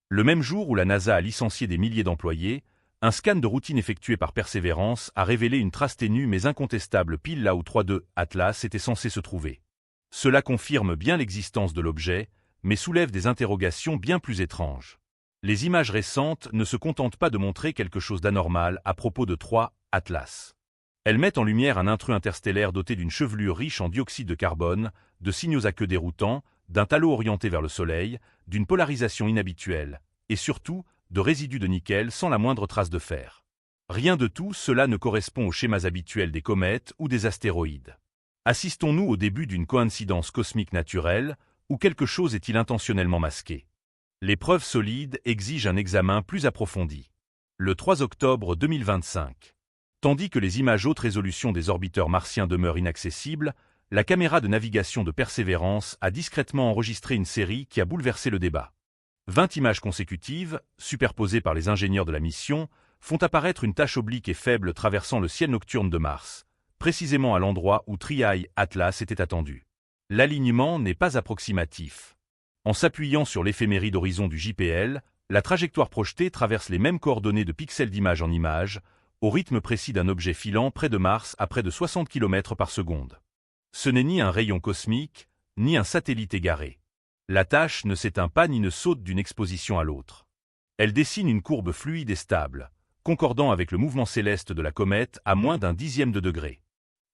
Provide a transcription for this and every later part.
Le même jour où la NASA a licencié des milliers d'employés, un scan de routine effectué par Perseverance a révélé une trace ténue mais incontestable pile là où 3D Atlas était censé se trouver. Cela confirme bien l'existence de l'objet, mais soulève des interrogations bien plus étranges. Les images récentes ne se contentent pas de montrer quelque chose d'anormal à propos de 3 Atlas. Elles mettent en lumière un intrus interstellaire doté d'une chevelure riche en dioxyde de carbone, de signaux à queue déroutants, d'un halo orienté vers le Soleil, d'une polarisation inhabituelle, et surtout, de résidus de nickel sans la moindre trace de fer. Rien de tout cela ne correspond aux schémas habituels des comètes ou des astéroïdes. Assistons-nous au début d'une coïncidence cosmique naturelle, ou quelque chose est-il intentionnellement masqué? Les preuves solides exigent un examen plus approfondi. Le 3 octobre 2025. Tandis que les images haute résolution des orbiteurs martiens demeurent inaccessibles, la caméra de navigation de Perseverance a discrètement enregistré une série qui a bouleversé le débat. 20 images consécutives, superposées par les ingénieurs de la mission, font apparaître une tache oblique et faible traversant le ciel nocturne de Mars, précisément à l'endroit où Triae Atlas était attendu. L'alignement n'est pas approximatif. En s'appuyant sur l'éphéméride horizon du JPL, la trajectoire projetée traverse les mêmes coordonnées de pixels d'image en image, au rythme précis d'un objet filant près de Mars à près de 60 km par seconde. Ce n'est ni un rayon cosmique, ni un satellite égaré. La tache ne s'éteint pas ni ne saute d'une exposition à l'autre. Elle dessine une courbe fluide et stable, concordant avec le mouvement céleste de la comète à moins d'un dixième de degré.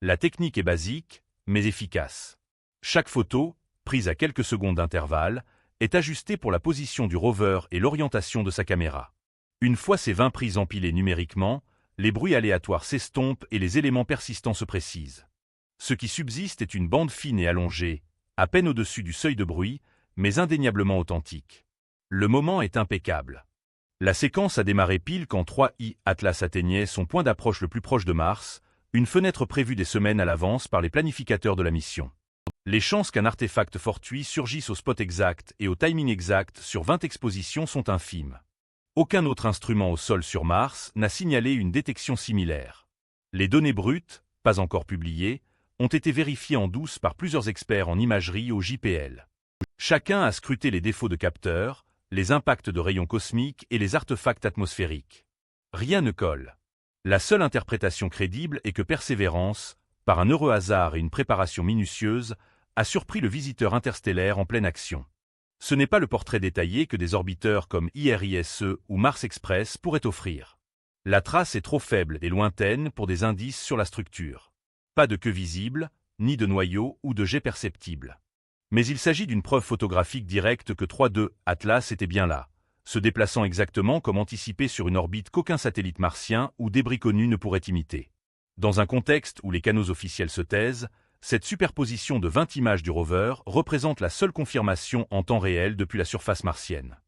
La technique est basique, mais efficace. Chaque photo, prise à quelques secondes d'intervalle, est ajustée pour la position du rover et l'orientation de sa caméra. Une fois ces 20 prises empilées numériquement, les bruits aléatoires s'estompent et les éléments persistants se précisent. Ce qui subsiste est une bande fine et allongée, à peine au-dessus du seuil de bruit, mais indéniablement authentique. Le moment est impeccable. La séquence a démarré pile quand 3I Atlas atteignait son point d'approche le plus proche de Mars, une fenêtre prévue des semaines à l'avance par les planificateurs de la mission. Les chances qu'un artefact fortuit surgisse au spot exact et au timing exact sur 20 expositions sont infimes. Aucun autre instrument au sol sur Mars n'a signalé une détection similaire. Les données brutes, pas encore publiées, ont été vérifiées en douce par plusieurs experts en imagerie au JPL. Chacun a scruté les défauts de capteurs, les impacts de rayons cosmiques et les artefacts atmosphériques. Rien ne colle. La seule interprétation crédible est que Perseverance, par un heureux hasard et une préparation minutieuse, a surpris le visiteur interstellaire en pleine action. Ce n'est pas le portrait détaillé que des orbiteurs comme IRISE ou Mars Express pourraient offrir. La trace est trop faible et lointaine pour des indices sur la structure. Pas de queue visible, ni de noyau ou de jet perceptible. Mais il s'agit d'une preuve photographique directe que 3D Atlas était bien là, se déplaçant exactement comme anticipé sur une orbite qu'aucun satellite martien ou débris connu ne pourrait imiter. Dans un contexte où les canaux officiels se taisent, cette superposition de 20 images du rover représente la seule confirmation en temps réel depuis la surface martienne.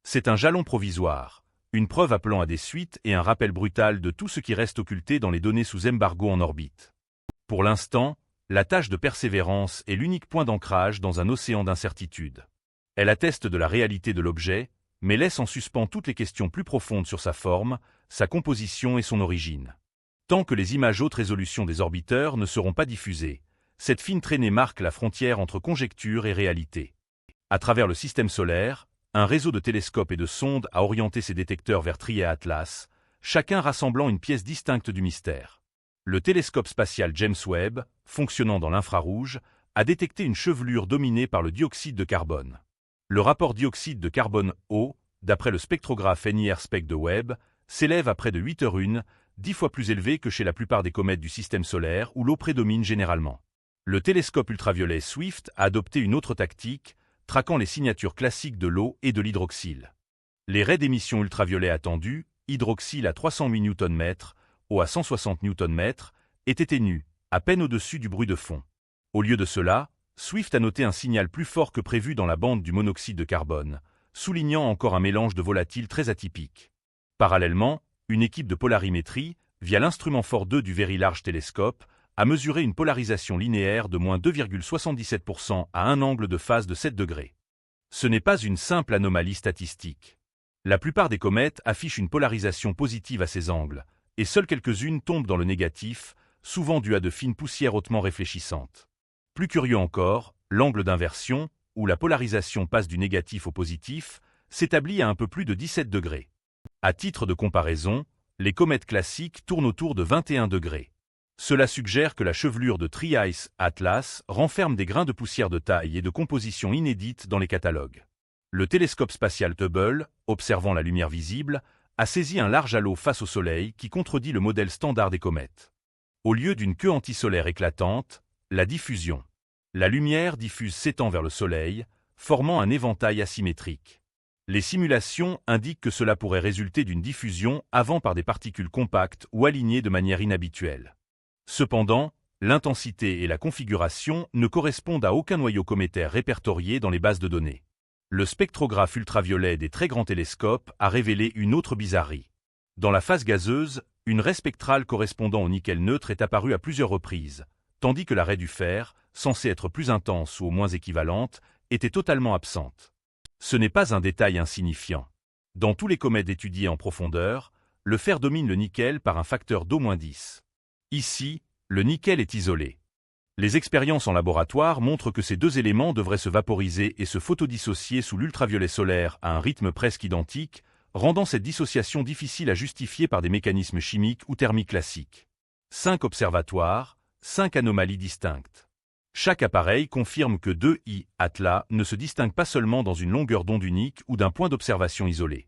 C'est un jalon provisoire, une preuve appelant à des suites et un rappel brutal de tout ce qui reste occulté dans les données sous embargo en orbite. Pour l'instant, la tâche de Persévérance est l'unique point d'ancrage dans un océan d'incertitude. Elle atteste de la réalité de l'objet, mais laisse en suspens toutes les questions plus profondes sur sa forme, sa composition et son origine. Tant que les images haute résolution des orbiteurs ne seront pas diffusées, cette fine traînée marque la frontière entre conjecture et réalité. À travers le système solaire, un réseau de télescopes et de sondes a orienté ses détecteurs vers Triae Atlas, chacun rassemblant une pièce distincte du mystère. Le télescope spatial James Webb, fonctionnant dans l'infrarouge, a détecté une chevelure dominée par le dioxyde de carbone. Le rapport dioxyde de carbone O, d'après le spectrographe NIRSpec de Webb, s'élève à près de 8h1, 10 fois plus élevé que chez la plupart des comètes du système solaire où l'eau prédomine généralement. Le télescope ultraviolet Swift a adopté une autre tactique, traquant les signatures classiques de l'eau et de l'hydroxyle. Les raies d'émission ultraviolet attendues, hydroxyle à 308 Nm, eau à 160 Nm, étaient ténues, à peine au-dessus du bruit de fond. Au lieu de cela, Swift a noté un signal plus fort que prévu dans la bande du monoxyde de carbone, soulignant encore un mélange de volatiles très atypique. Parallèlement, une équipe de polarimétrie, via l'instrument Fort 2 du Very Large Telescope, a mesuré une polarisation linéaire de moins 2,77% à un angle de phase de 7 degrés. Ce n'est pas une simple anomalie statistique. La plupart des comètes affichent une polarisation positive à ces angles, et seules quelques-unes tombent dans le négatif, souvent dû à de fines poussières hautement réfléchissantes. Plus curieux encore, l'angle d'inversion, où la polarisation passe du négatif au positif, s'établit à un peu plus de 17 degrés. À titre de comparaison, les comètes classiques tournent autour de 21 degrés. Cela suggère que la chevelure de Tri-Ice Atlas renferme des grains de poussière de taille et de composition inédites dans les catalogues. Le télescope spatial Hubble, observant la lumière visible, a saisi un large halo face au Soleil qui contredit le modèle standard des comètes. Au lieu d'une queue antisolaire éclatante, la diffusion. La lumière diffuse s'étend vers le Soleil, formant un éventail asymétrique. Les simulations indiquent que cela pourrait résulter d'une diffusion avant par des particules compactes ou alignées de manière inhabituelle. Cependant, l'intensité et la configuration ne correspondent à aucun noyau cométaire répertorié dans les bases de données. Le spectrographe ultraviolet des très grands télescopes a révélé une autre bizarrerie. Dans la phase gazeuse, une raie spectrale correspondant au nickel neutre est apparue à plusieurs reprises, tandis que la raie du fer, censée être plus intense ou au moins équivalente, était totalement absente. Ce n'est pas un détail insignifiant. Dans tous les comètes étudiés en profondeur, le fer domine le nickel par un facteur d'au-10. Ici, le nickel est isolé. Les expériences en laboratoire montrent que ces deux éléments devraient se vaporiser et se photodissocier sous l'ultraviolet solaire à un rythme presque identique, rendant cette dissociation difficile à justifier par des mécanismes chimiques ou thermiques classiques. 5 observatoires, 5 anomalies distinctes. Chaque appareil confirme que 2I Atlas ne se distingue pas seulement dans une longueur d'onde unique ou d'un point d'observation isolé.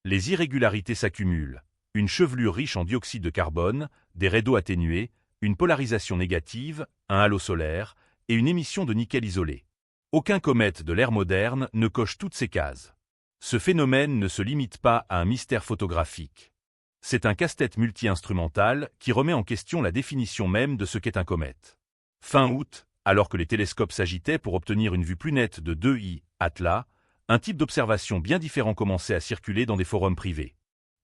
Les irrégularités s'accumulent. Une chevelure riche en dioxyde de carbone, des raies d'eau atténuées, une polarisation négative, un halo solaire et une émission de nickel isolé. Aucun comète de l'ère moderne ne coche toutes ces cases. Ce phénomène ne se limite pas à un mystère photographique. C'est un casse-tête multi-instrumental qui remet en question la définition même de ce qu'est un comète. Fin août, alors que les télescopes s'agitaient pour obtenir une vue plus nette de 2I Atlas, un type d'observation bien différent commençait à circuler dans des forums privés.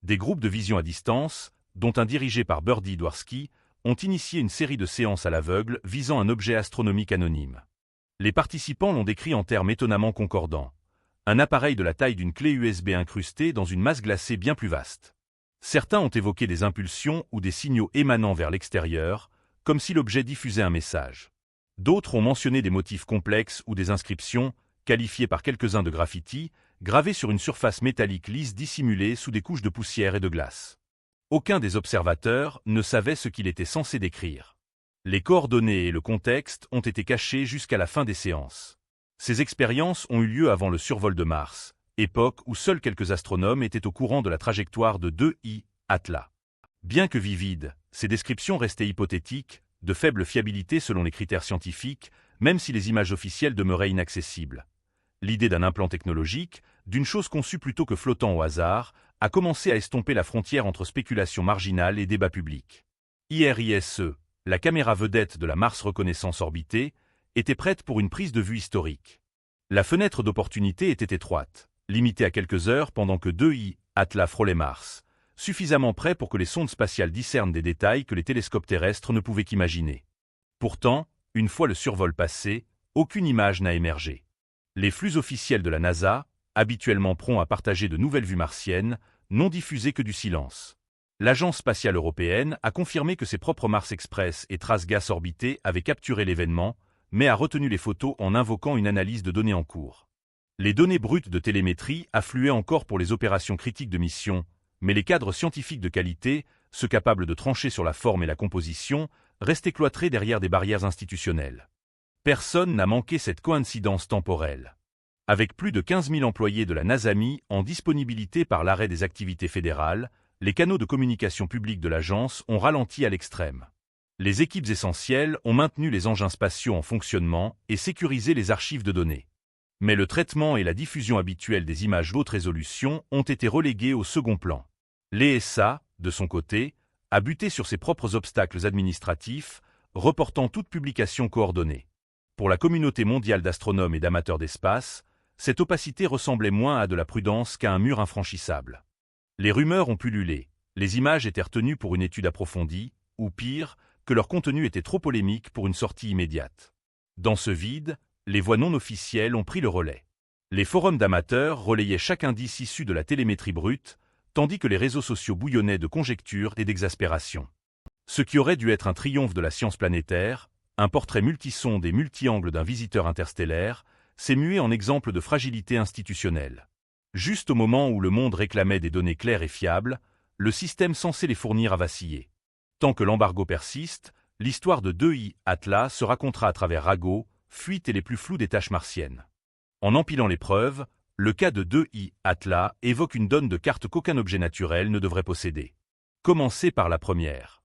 Des groupes de vision à distance, dont un dirigé par Birdie Dworsky, ont initié une série de séances à l'aveugle visant un objet astronomique anonyme. Les participants l'ont décrit en termes étonnamment concordants. Un appareil de la taille d'une clé USB incrustée dans une masse glacée bien plus vaste. Certains ont évoqué des impulsions ou des signaux émanant vers l'extérieur, comme si l'objet diffusait un message. D'autres ont mentionné des motifs complexes ou des inscriptions, qualifiées par quelques-uns de graffitis, gravées sur une surface métallique lisse dissimulée sous des couches de poussière et de glace. Aucun des observateurs ne savait ce qu'il était censé décrire. Les coordonnées et le contexte ont été cachés jusqu'à la fin des séances. Ces expériences ont eu lieu avant le survol de Mars, époque où seuls quelques astronomes étaient au courant de la trajectoire de 2I Atlas. Bien que vivides, ces descriptions restaient hypothétiques, de faible fiabilité selon les critères scientifiques, même si les images officielles demeuraient inaccessibles. L'idée d'un implant technologique, d'une chose conçue plutôt que flottant au hasard, a commencé à estomper la frontière entre spéculation marginale et débat public. IRISE, la caméra vedette de la Mars Reconnaissance Orbitée, était prête pour une prise de vue historique. La fenêtre d'opportunité était étroite, limitée à quelques heures pendant que 2I Atlas frôlait Mars, suffisamment près pour que les sondes spatiales discernent des détails que les télescopes terrestres ne pouvaient qu'imaginer. Pourtant, une fois le survol passé, aucune image n'a émergé. Les flux officiels de la NASA, habituellement prompts à partager de nouvelles vues martiennes, n'ont diffusé que du silence. L'Agence spatiale européenne a confirmé que ses propres Mars Express et Trace Gas Orbitée avaient capturé l'événement, mais a retenu les photos en invoquant une analyse de données en cours. Les données brutes de télémétrie affluaient encore pour les opérations critiques de mission, mais les cadres scientifiques de qualité, ceux capables de trancher sur la forme et la composition, restaient cloîtrés derrière des barrières institutionnelles. Personne n'a manqué cette coïncidence temporelle. Avec plus de 15 000 employés de la NASAMI en disponibilité par l'arrêt des activités fédérales, les canaux de communication publique de l'agence ont ralenti à l'extrême. Les équipes essentielles ont maintenu les engins spatiaux en fonctionnement et sécurisé les archives de données. Mais le traitement et la diffusion habituelle des images haute résolution ont été relégués au second plan. L'ESA, de son côté, a buté sur ses propres obstacles administratifs, reportant toute publication coordonnée. Pour la communauté mondiale d'astronomes et d'amateurs d'espace, cette opacité ressemblait moins à de la prudence qu'à un mur infranchissable. Les rumeurs ont pullulé, les images étaient retenues pour une étude approfondie, ou pire, que leur contenu était trop polémique pour une sortie immédiate. Dans ce vide, les voix non officielles ont pris le relais. Les forums d'amateurs relayaient chaque indice issu de la télémétrie brute, tandis que les réseaux sociaux bouillonnaient de conjectures et d'exaspération. Ce qui aurait dû être un triomphe de la science planétaire, un portrait multisonde et multi-angle d'un visiteur interstellaire, s'est mué en exemple de fragilité institutionnelle. Juste au moment où le monde réclamait des données claires et fiables, le système censé les fournir a vacillé. Tant que l'embargo persiste, l'histoire de 2I Atlas se racontera à travers ragots, fuites et les plus floues des tâches martiennes. En empilant les preuves, le cas de 2I Atlas évoque une donne de cartes qu'aucun objet naturel ne devrait posséder. Commencez par la première.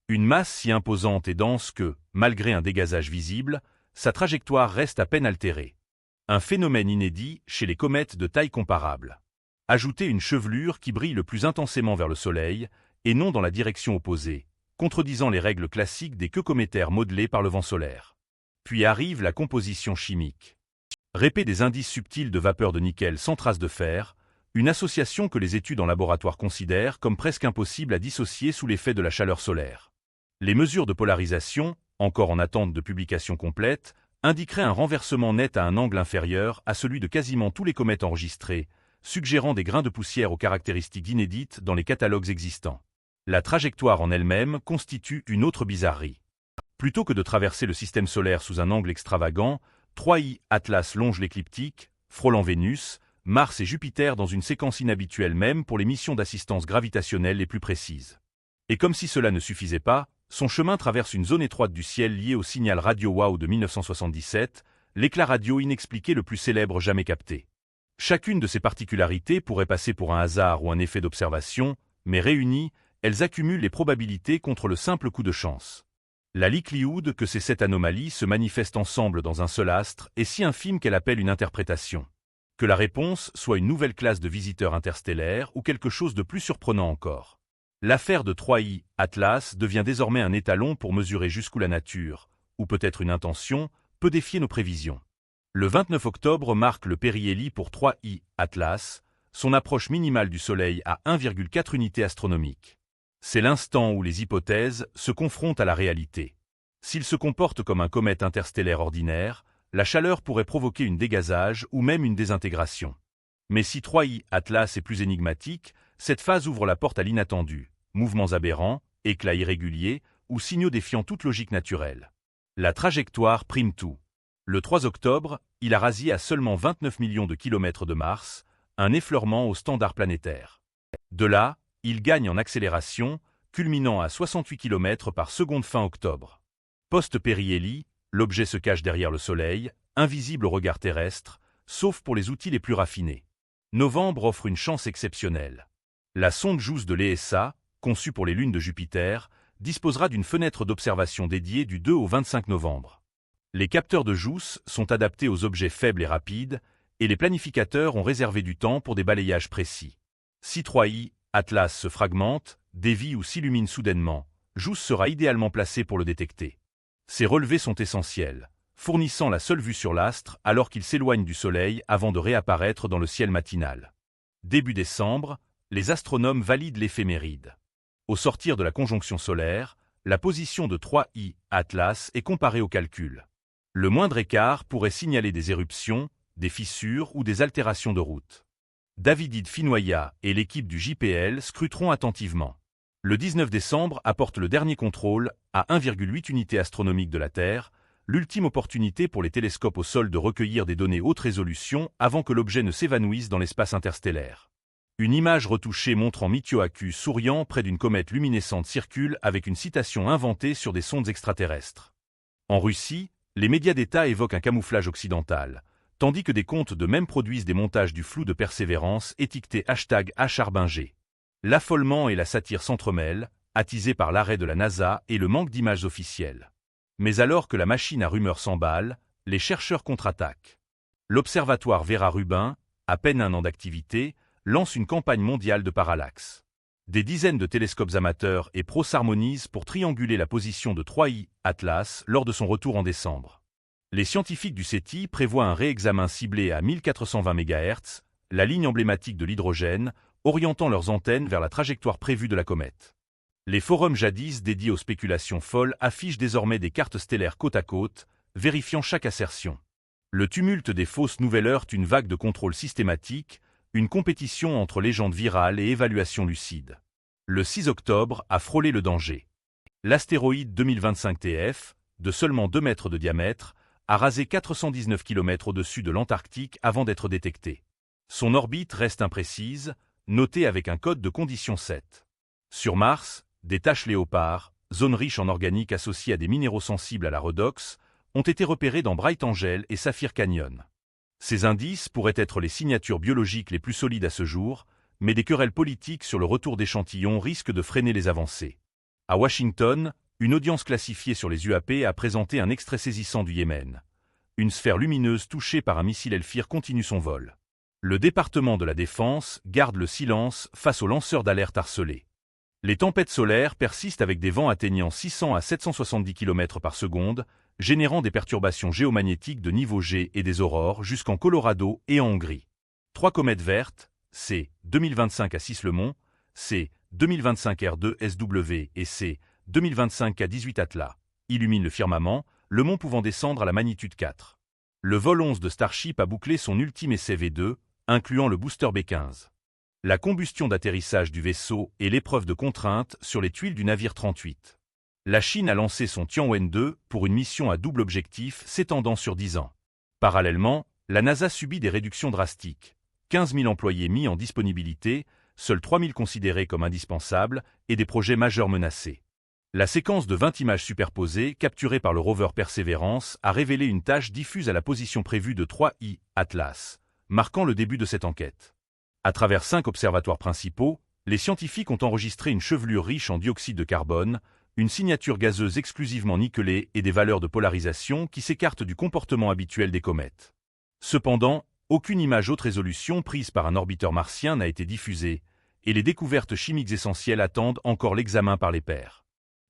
Une masse si imposante et dense que, malgré un dégazage visible, sa trajectoire reste à peine altérée. Un phénomène inédit chez les comètes de taille comparable. Ajoutez une chevelure qui brille le plus intensément vers le Soleil, et non dans la direction opposée, contredisant les règles classiques des queues cométaires modelées par le vent solaire. Puis arrive la composition chimique. Répé des indices subtils de vapeur de nickel sans trace de fer, une association que les études en laboratoire considèrent comme presque impossible à dissocier sous l'effet de la chaleur solaire. Les mesures de polarisation, encore en attente de publication complète, indiqueraient un renversement net à un angle inférieur à celui de quasiment tous les comètes enregistrées, suggérant des grains de poussière aux caractéristiques inédites dans les catalogues existants. La trajectoire en elle-même constitue une autre bizarrerie. Plutôt que de traverser le système solaire sous un angle extravagant, 3I Atlas longe l'écliptique, frôlant Vénus, Mars et Jupiter dans une séquence inhabituelle même pour les missions d'assistance gravitationnelle les plus précises. Et comme si cela ne suffisait pas, son chemin traverse une zone étroite du ciel liée au signal radio WOW de 1977, l'éclat radio inexpliqué le plus célèbre jamais capté. Chacune de ces particularités pourrait passer pour un hasard ou un effet d'observation, mais réunies, elles accumulent les probabilités contre le simple coup de chance. La likelihood que ces 7 anomalies se manifestent ensemble dans un seul astre est si infime qu'elle appelle une interprétation. Que la réponse soit une nouvelle classe de visiteurs interstellaires ou quelque chose de plus surprenant encore. L'affaire de 3I Atlas devient désormais un étalon pour mesurer jusqu'où la nature, ou peut-être une intention, peut défier nos prévisions. Le 29 octobre marque le périhélie pour 3I Atlas, son approche minimale du Soleil à 1,4 unités astronomiques. C'est l'instant où les hypothèses se confrontent à la réalité. S'il se comporte comme un comète interstellaire ordinaire, la chaleur pourrait provoquer un dégazage ou même une désintégration. Mais si 3I Atlas est plus énigmatique, cette phase ouvre la porte à l'inattendu, mouvements aberrants, éclats irréguliers ou signaux défiant toute logique naturelle. La trajectoire prime tout. Le 3 octobre, il a rasé à seulement 29 millions de kilomètres de Mars, un effleurement au standard planétaire. De là, il gagne en accélération, culminant à 68 km par seconde fin octobre. Post-périhélie, l'objet se cache derrière le Soleil, invisible au regard terrestre, sauf pour les outils les plus raffinés. Novembre offre une chance exceptionnelle. La sonde JUICE de l'ESA, conçue pour les lunes de Jupiter, disposera d'une fenêtre d'observation dédiée du 2 au 25 novembre. Les capteurs de JUICE sont adaptés aux objets faibles et rapides, et les planificateurs ont réservé du temps pour des balayages précis. Si 3I Atlas se fragmente, dévie ou s'illumine soudainement, JUICE sera idéalement placé pour le détecter. Ces relevés sont essentiels, fournissant la seule vue sur l'astre alors qu'il s'éloigne du Soleil avant de réapparaître dans le ciel matinal. Début décembre, les astronomes valident l'éphéméride. Au sortir de la conjonction solaire, la position de 3I Atlas est comparée au calcul. Le moindre écart pourrait signaler des éruptions, des fissures ou des altérations de route. Davidid Finoya et l'équipe du JPL scruteront attentivement. Le 19 décembre apporte le dernier contrôle, à 1,8 unités astronomiques de la Terre, l'ultime opportunité pour les télescopes au sol de recueillir des données haute résolution avant que l'objet ne s'évanouisse dans l'espace interstellaire. Une image retouchée montrant Mitiohaku souriant près d'une comète luminescente circule avec une citation inventée sur des sondes extraterrestres. En Russie, les médias d'État évoquent un camouflage occidental, tandis que des comptes de même produisent des montages du flou de Persévérance étiquetés #Harbingé. L'affolement et la satire s'entremêlent, attisés par l'arrêt de la NASA et le manque d'images officielles. Mais alors que la machine à rumeurs s'emballe, les chercheurs contre-attaquent. L'observatoire Vera-Rubin, à peine un an d'activité, lance une campagne mondiale de parallaxe. Des dizaines de télescopes amateurs et pros s'harmonisent pour trianguler la position de 3I Atlas lors de son retour en décembre. Les scientifiques du SETI prévoient un réexamen ciblé à 1420 MHz, la ligne emblématique de l'hydrogène, orientant leurs antennes vers la trajectoire prévue de la comète. Les forums jadis dédiés aux spéculations folles affichent désormais des cartes stellaires côte à côte, vérifiant chaque assertion. Le tumulte des fausses nouvelles heurte une vague de contrôle systématique, une compétition entre légendes virales et évaluations lucides. Le 6 octobre a frôlé le danger. L'astéroïde 2025 TF, de seulement 2 mètres de diamètre, a rasé 419 km au-dessus de l'Antarctique avant d'être détecté. Son orbite reste imprécise, notée avec un code de condition 7. Sur Mars, des taches léopards, zone riche en organique associée à des minéraux sensibles à la redox, ont été repérés dans Bright Angel et Saphir Canyon. Ces indices pourraient être les signatures biologiques les plus solides à ce jour, mais des querelles politiques sur le retour d'échantillons risquent de freiner les avancées. À Washington, une audience classifiée sur les UAP a présenté un extrait saisissant du Yémen. Une sphère lumineuse touchée par un missile Elfir continue son vol. Le département de la Défense garde le silence face aux lanceurs d'alerte harcelés. Les tempêtes solaires persistent avec des vents atteignant 600 à 770 km par seconde, générant des perturbations géomagnétiques de niveau G et des aurores jusqu'en Colorado et en Hongrie. 3 comètes vertes, C 2025 à 6 Le Mont, C 2025 R2 SW et C 2025 K18 Atlas, illuminent le firmament, le mont pouvant descendre à la magnitude 4. Le vol 11 de Starship a bouclé son ultime essai V2, incluant le booster B15. La combustion d'atterrissage du vaisseau et l'épreuve de contrainte sur les tuiles du navire 38. La Chine a lancé son Tianwen-2 pour une mission à double objectif s'étendant sur 10 ans. Parallèlement, la NASA subit des réductions drastiques. 15 000 employés mis en disponibilité, seuls 3 000 considérés comme indispensables et des projets majeurs menacés. La séquence de 20 images superposées capturées par le rover Perseverance a révélé une tache diffuse à la position prévue de 3I Atlas, marquant le début de cette enquête. À travers 5 observatoires principaux, les scientifiques ont enregistré une chevelure riche en dioxyde de carbone, une signature gazeuse exclusivement nickelée et des valeurs de polarisation qui s'écartent du comportement habituel des comètes. Cependant, aucune image haute résolution prise par un orbiteur martien n'a été diffusée, et les découvertes chimiques essentielles attendent encore l'examen par les pairs.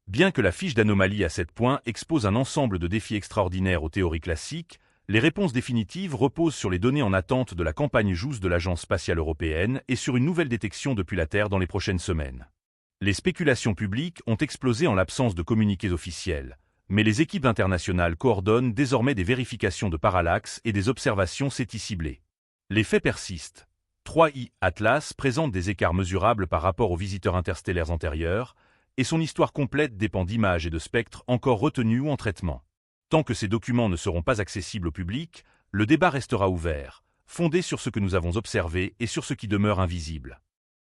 Bien que la fiche d'anomalie à 7 points expose un ensemble de défis extraordinaires aux théories classiques, les réponses définitives reposent sur les données en attente de la campagne JUICE de l'Agence spatiale européenne et sur une nouvelle détection depuis la Terre dans les prochaines semaines. Les spéculations publiques ont explosé en l'absence de communiqués officiels, mais les équipes internationales coordonnent désormais des vérifications de parallaxe et des observations SETI ciblées. Les faits persistent. 3I Atlas présente des écarts mesurables par rapport aux visiteurs interstellaires antérieurs, et son histoire complète dépend d'images et de spectres encore retenus ou en traitement. Tant que ces documents ne seront pas accessibles au public, le débat restera ouvert, fondé sur ce que nous avons observé et sur ce qui demeure invisible.